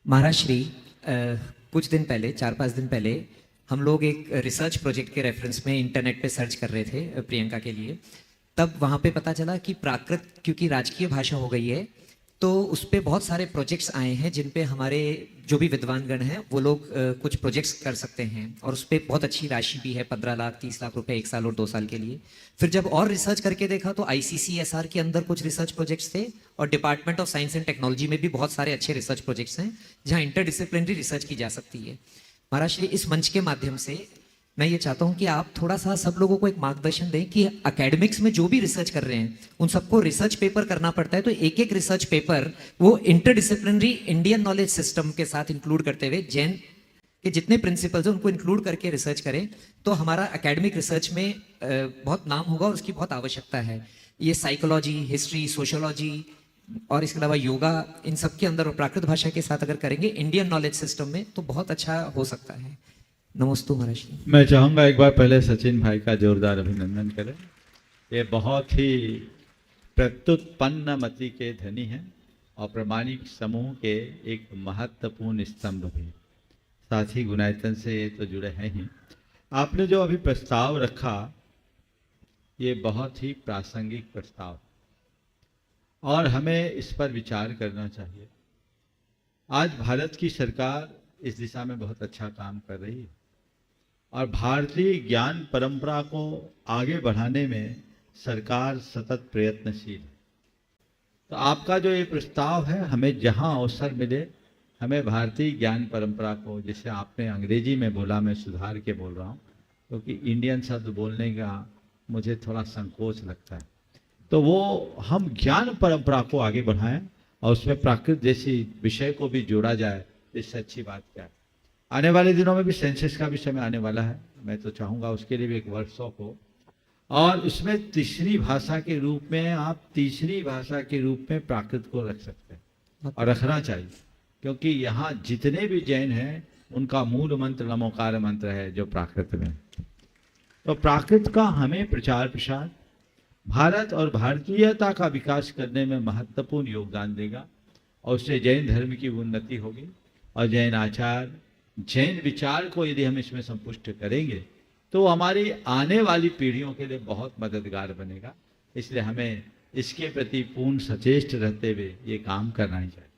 महाराज श्री कुछ दिन पहले 4-5 दिन पहले हम लोग एक रिसर्च प्रोजेक्ट के रेफरेंस में इंटरनेट पे सर्च कर रहे थे प्रियंका के लिए। तब वहाँ पे पता चला कि प्राकृत क्योंकि राजकीय भाषा हो गई है तो उस पे बहुत सारे प्रोजेक्ट्स आए हैं जिन पे हमारे जो भी विद्वानगण हैं वो लोग कुछ प्रोजेक्ट्स कर सकते हैं और उस पर बहुत अच्छी राशि भी है, 15 लाख 30 लाख रुपए 1 साल और 2 साल के लिए। फिर जब और रिसर्च करके देखा तो ICCSR के अंदर कुछ रिसर्च प्रोजेक्ट्स थे और department of science and technology में भी बहुत सारे अच्छे रिसर्च प्रोजेक्ट्स हैं जहाँ इंटरडिसिप्लिनरी रिसर्च की जा सकती है। महाराज श्री, इस मंच के माध्यम से मैं ये चाहता हूं कि आप थोड़ा सा सब लोगों को एक मार्गदर्शन दें कि एकेडमिक्स में जो भी रिसर्च कर रहे हैं उन सबको रिसर्च पेपर करना पड़ता है, तो एक एक रिसर्च पेपर वो इंटरडिसिप्लिनरी इंडियन नॉलेज सिस्टम के साथ इंक्लूड करते हुए जैन के जितने प्रिंसिपल्स हैं उनको इंक्लूड करके रिसर्च करें तो हमारा एकेडमिक रिसर्च में बहुत नाम होगा और उसकी बहुत आवश्यकता है। ये साइकोलॉजी, हिस्ट्री, सोशियोलॉजी और इसके अलावा योगा, इन सब के अंदर और प्राकृत भाषा के साथ अगर करेंगे इंडियन नॉलेज सिस्टम में तो बहुत अच्छा हो सकता है। नमस्ते महाराज। मैं चाहूँगा एक बार पहले सचिन भाई का जोरदार अभिनंदन करें। ये बहुत ही प्रत्युत्पन्न मति के धनी हैं और प्रमाणिक समूह के एक महत्वपूर्ण स्तंभ भी, साथ ही गुणायतन से ये तो जुड़े हैं ही। आपने जो अभी प्रस्ताव रखा ये बहुत ही प्रासंगिक प्रस्ताव और हमें इस पर विचार करना चाहिए। आज भारत की सरकार इस दिशा में बहुत अच्छा काम कर रही है और भारतीय ज्ञान परंपरा को आगे बढ़ाने में सरकार सतत प्रयत्नशील है। तो आपका जो ये प्रस्ताव है, हमें जहां अवसर मिले हमें भारतीय ज्ञान परंपरा को, जैसे आपने अंग्रेजी में बोला मैं सुधार के बोल रहा हूँ क्योंकि इंडियन शब्द बोलने का मुझे थोड़ा संकोच लगता है, तो वो हम ज्ञान परंपरा को आगे बढ़ाएं और उसमें प्राकृत जैसी विषय को भी जोड़ा जाए। इससे अच्छी बात क्या है। आने वाले दिनों में भी सेंसस का भी समय आने वाला है, मैं तो चाहूँगा उसके लिए भी एक वर्कशॉप हो और उसमें तीसरी भाषा के रूप में, आप तीसरी भाषा के रूप में प्राकृत को रख सकते हैं और रखना चाहिए क्योंकि यहाँ जितने भी जैन हैं उनका मूल मंत्र नमोकार मंत्र है जो प्राकृत में। तो प्राकृत का हमें प्रचार प्रसार भारत और भारतीयता का विकास करने में महत्वपूर्ण योगदान देगा और उससे जैन धर्म की उन्नति होगी और जैन आचार, जैन विचार को यदि हम इसमें संपुष्ट करेंगे तो हमारी आने वाली पीढ़ियों के लिए बहुत मददगार बनेगा। इसलिए हमें इसके प्रति पूर्ण सचेष्ट रहते हुए ये काम करना ही चाहिए।